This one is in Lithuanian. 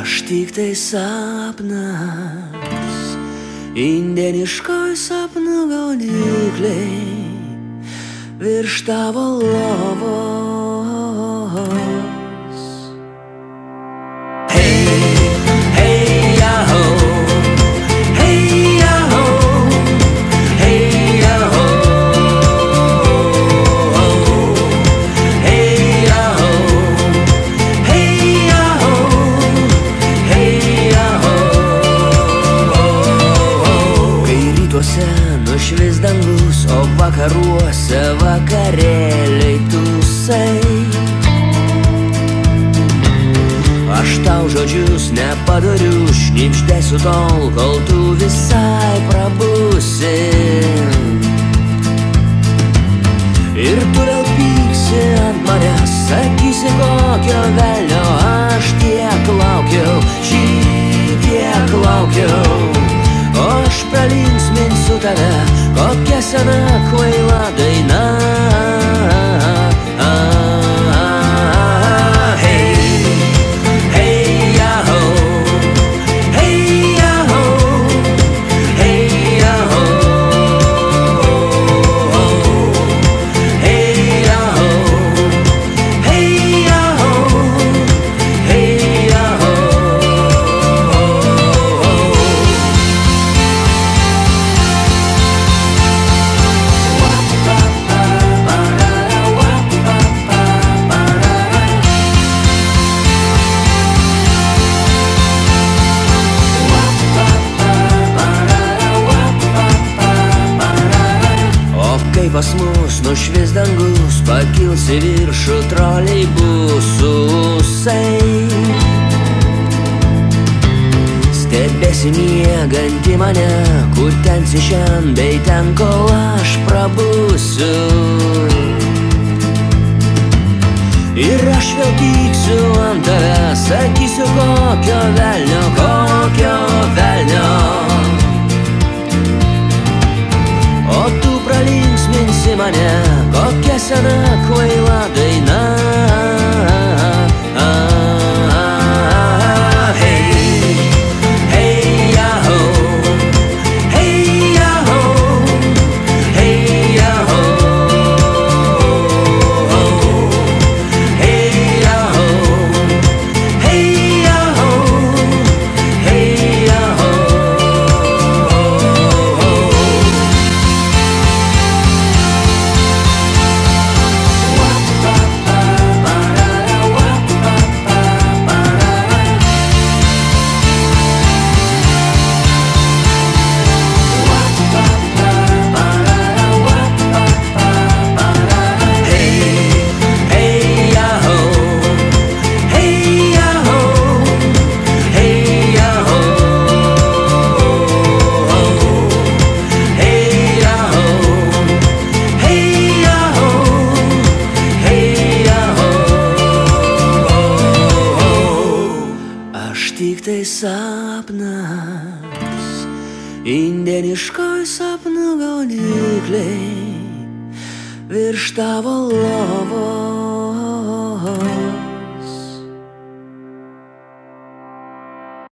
Aš tik tai sapnas, indėniškoj sapnų gaudyklėj, virš tavo lovos. Hey, hey, yaho, hey, yaho, hey, yaho, hey, yaho, hey, yaho, hey, yaho. Kai rytuose nušvis dangus, o vakaruose vakarėliai tūsai, aš tau žodžius nepadariu, šnibždėsiu tol, kol tu visai prabusi. Ir tu vėl pyksi ant manęs, sakysi kokio velnio, aš tiek laukiau, šitiek laukiau. O aš pralinksminsiu tave, kokia sena kvaila daina. Pas mus nušvis dangus, pakils į viršų troleibusai. Stebėsi miegantį mane, kutensi šiandien bei ten, kol aš prabusiu. Ir aš vėl pyksiu ant tavęs, sakysiu kokio velnio, kokio velnio. O tu pralinksminsi mane, kokia sena kvaila daina. Tik tai sapnas, indėniškoj sapnų gaudyklėj, virš tavo lovos.